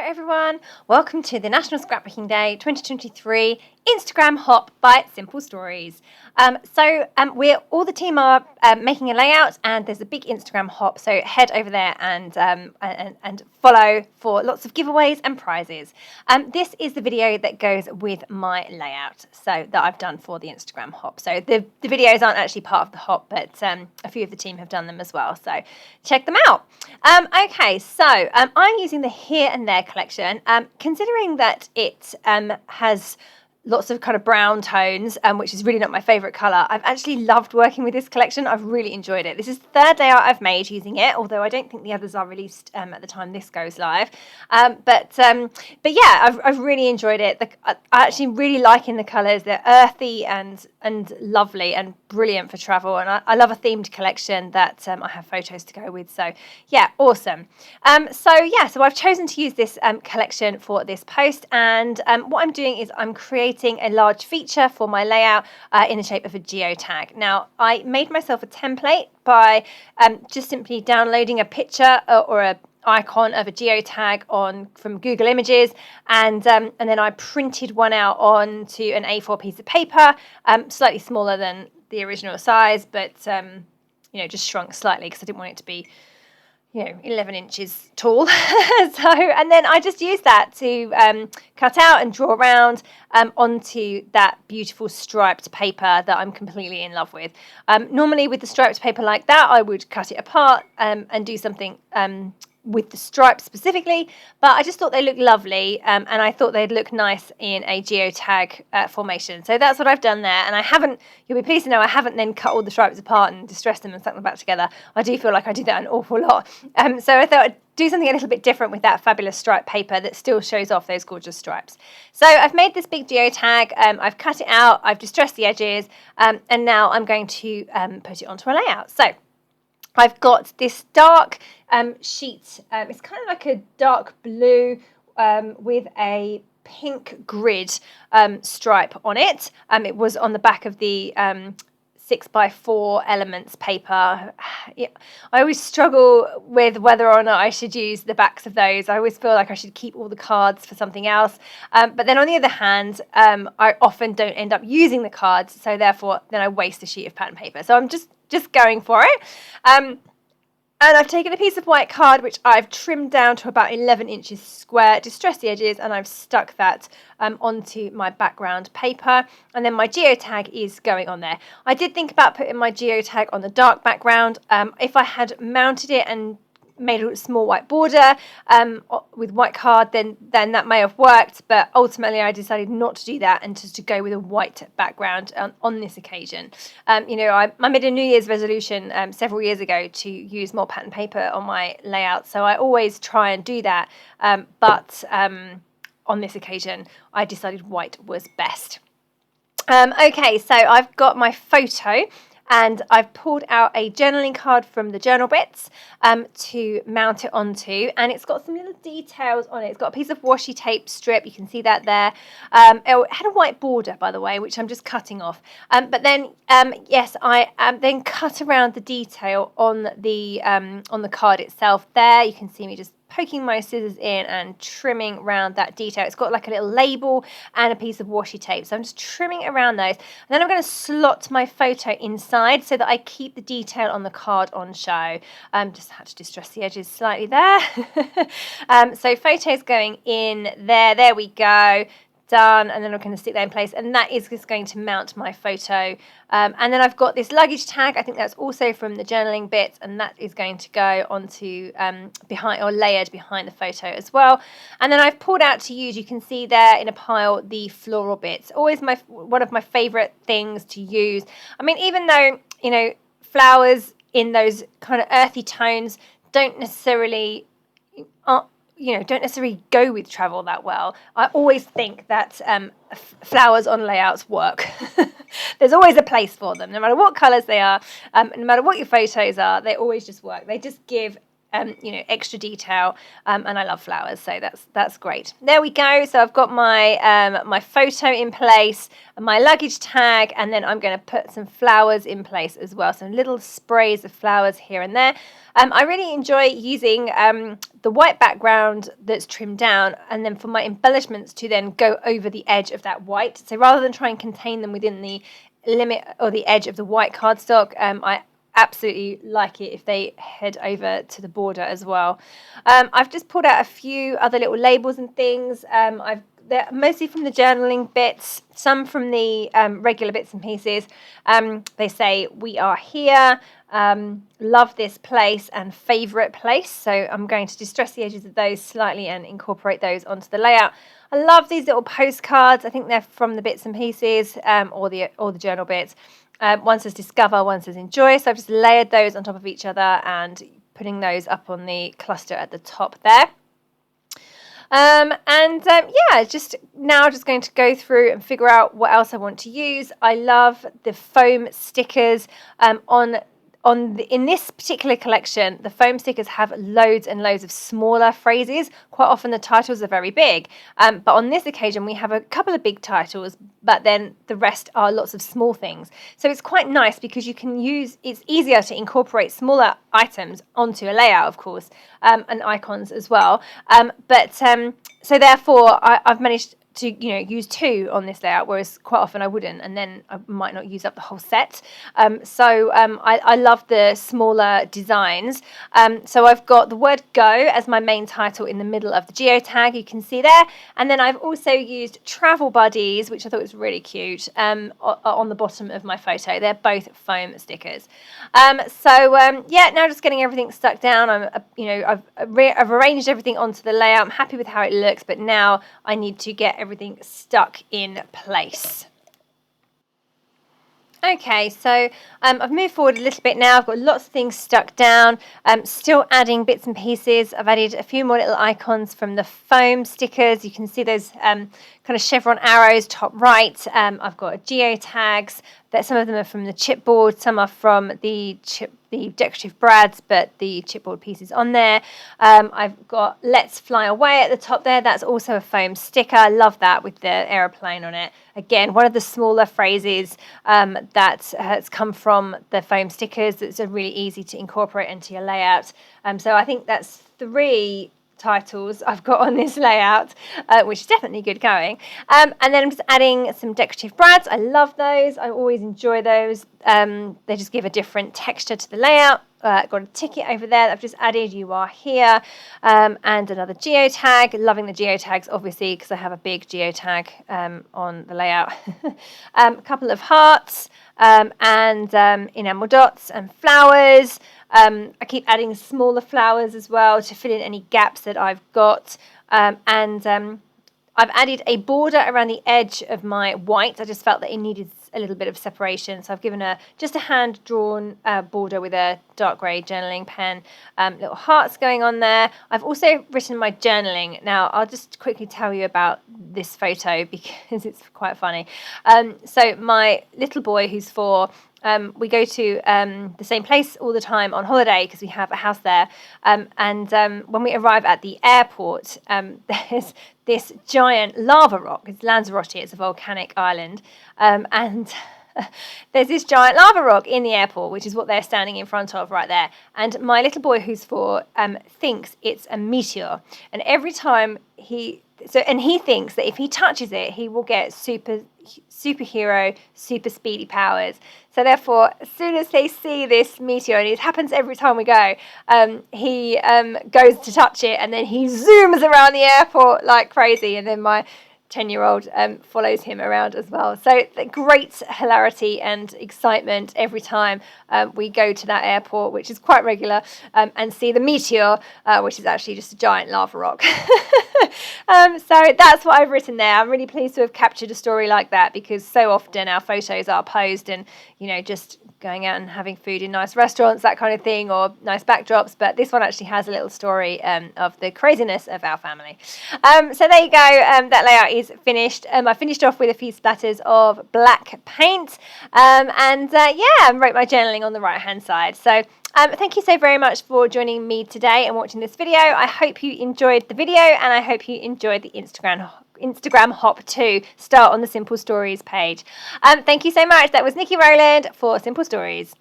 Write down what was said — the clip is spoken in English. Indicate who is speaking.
Speaker 1: everyone, welcome to the National Scrapbooking Day 2023 Instagram Hop by Simple Stories. We're all the team are making a layout, and there's a big Instagram hop, so head over there and follow for lots of giveaways and prizes. This is the video that goes with my layout, so that I've done for the Instagram hop. So the videos aren't actually part of the hop, but a few of the team have done them as well, so check them out. I'm using the Here and There collection, considering that it has lots of kind of brown tones, which is really not my favourite colour. I've actually loved working with this collection. I've really enjoyed it. This is the third layout I've made using it, although I don't think the others are released at the time this goes live. But yeah, I've really enjoyed it. I actually really liking the colours. They're earthy and lovely and brilliant for travel. And I love a themed collection that I have photos to go with. So yeah, awesome. So I've chosen to use this collection for this post. And what I'm doing is I'm creating a large feature for my layout in the shape of a geotag. Now, I made myself a template by just simply downloading a picture or a icon of a geotag from Google Images, and then I printed one out onto an A4 piece of paper, slightly smaller than the original size, but just shrunk slightly because I didn't want it to be 11 inches tall. And then I just used that to cut out and draw around onto that beautiful striped paper that I'm completely in love with. Normally with the striped paper like that, I would cut it apart and do something with the stripes specifically, but I just thought they looked lovely, and I thought they'd look nice in a geotag formation. So that's what I've done there, and you'll be pleased to know I haven't then cut all the stripes apart and distressed them and stuck them back together. I do feel like I do that an awful lot. So I thought I'd do something a little bit different with that fabulous striped paper that still shows off those gorgeous stripes. So I've made this big geotag, I've cut it out, I've distressed the edges, and now I'm going to put it onto a layout. So I've got this dark sheet. It's kind of like a dark blue with a pink grid stripe on it. It was on the back of the 6x4 elements paper. I always struggle with whether or not I should use the backs of those. I always feel like I should keep all the cards for something else. But then on the other hand, I often don't end up using the cards, so therefore then I waste a sheet of pattern paper. So I'm just going for it. And I've taken a piece of white card, which I've trimmed down to about 11 inches square, distressed the edges, and I've stuck that onto my background paper. And then my geotag is going on there. I did think about putting my geotag on the dark background. If I had mounted it and made a small white border with white card, then that may have worked, but ultimately I decided not to do that and just to go with a white background on this occasion. I made a New Year's resolution several years ago to use more pattern paper on my layout, so I always try and do that, but on this occasion I decided white was best. Okay, so I've got my photo, and I've pulled out a journaling card from the journal bits to mount it onto, and it's got some little details on it. It's got a piece of washi tape strip, you can see that there. It had a white border, by the way, which I'm just cutting off. But then, yes, I then cut around the detail on the card itself there. You can see me just poking my scissors in and trimming around that detail. It's got like a little label and a piece of washi tape, so I'm just trimming around those, and then I'm going to slot my photo inside so that I keep the detail on the card on show. Just had to distress the edges slightly there. So photos going in there we go, done, and then I'm going to stick that in place, and that is just going to mount my photo. And then I've got this luggage tag. I think that's also from the journaling bit, and that is going to go onto behind, or layered behind the photo as well. And then I've pulled out to use, you can see there in a pile, the floral bits. Always one of my favourite things to use. I mean, even though flowers in those kind of earthy tones don't necessarily go with travel that well, I always think that flowers on layouts work. There's always a place for them, no matter what colours they are, no matter what your photos are, they always just work. They just give extra detail, and I love flowers, so that's great. There we go. So I've got my my photo in place, my luggage tag, and then I'm going to put some flowers in place as well, some little sprays of flowers here and there. I really enjoy using the white background that's trimmed down, and then for my embellishments to then go over the edge of that white. So rather than try and contain them within the limit or the edge of the white cardstock, I absolutely like it if they head over to the border as well. I've just pulled out a few other little labels and things. They're mostly from the journaling bits, some from the regular bits and pieces. They say, "We are here, love this place," and "favourite place." So I'm going to distress the edges of those slightly and incorporate those onto the layout. I love these little postcards. I think they're from the bits and pieces, or the journal bits. One says discover, one says enjoy. So I've just layered those on top of each other and putting those up on the cluster at the top there. Just going to go through and figure out what else I want to use. I love the foam stickers in this particular collection. The foam stickers have loads and loads of smaller phrases. Quite often the titles are very big, but on this occasion we have a couple of big titles, but then the rest are lots of small things. So it's quite nice because it's easier to incorporate smaller items onto a layout, of course, and icons as well. So therefore I've managed to use 2 on this layout, whereas quite often I wouldn't, and then I might not use up the whole set. I love the smaller designs. So I've got the word go as my main title in the middle of the geotag, you can see there, and then I've also used travel buddies, which I thought was really cute, on the bottom of my photo. They're both foam stickers. Now just getting everything stuck down. I've arranged everything onto the layout. I'm happy with how it looks, but now I need to get everything stuck in place. Okay, so I've moved forward a little bit now. I've got lots of things stuck down. Still adding bits and pieces. I've added a few more little icons from the foam stickers. You can see those kind of chevron arrows top right. I've got geotags. Some of them are from the chipboard. Some are from the decorative brads, but the chipboard pieces on there. I've got "Let's Fly Away" at the top there. That's also a foam sticker. I love that with the aeroplane on it. Again, one of the smaller phrases that has come from the foam stickers that's really easy to incorporate into your layout. So I think that's 3 titles I've got on this layout, which is definitely good going. And then I'm just adding some decorative brads. I love those. I always enjoy those. They just give a different texture to the layout. Got a ticket over there that I've just added, "You are here," and another geotag. Loving the geotags, obviously, because I have a big geotag on the layout. A couple of hearts, and enamel dots and flowers. I keep adding smaller flowers as well to fill in any gaps that I've got. I've added a border around the edge of my white. I just felt that it needed a little bit of separation, so I've given just a hand-drawn border with a dark grey journaling pen. Little hearts going on there. I've also written my journaling. Now, I'll just quickly tell you about this photo because it's quite funny. So my little boy, who's 4, we go to the same place all the time on holiday because we have a house there. When we arrive at the airport, there's this giant lava rock. It's Lanzarote. It's a volcanic island. There's this giant lava rock in the airport, which is what they're standing in front of right there. And my little boy, who's 4, thinks it's a meteor. And every time he thinks that if he touches it, he will get superhero, super speedy powers. So therefore, as soon as they see this meteor, and it happens every time we go, he goes to touch it, and then he zooms around the airport like crazy. And then my 10-year-old follows him around as well. So great hilarity and excitement every time we go to that airport, which is quite regular, and see the meteor, which is actually just a giant lava rock. So that's what I've written there. I'm really pleased to have captured a story like that, because so often our photos are posed and, just going out and having food in nice restaurants, that kind of thing, or nice backdrops. But this one actually has a little story of the craziness of our family. So there you go. That layout is finished. I finished off with a few splatters of black paint, and wrote my journaling on the right hand side. So Thank you so very much for joining me today and watching this video. I hope you enjoyed the video, and I hope you enjoyed the Instagram hop to start on the Simple Stories page. Thank you so much. That was Nikki Rowland for Simple Stories.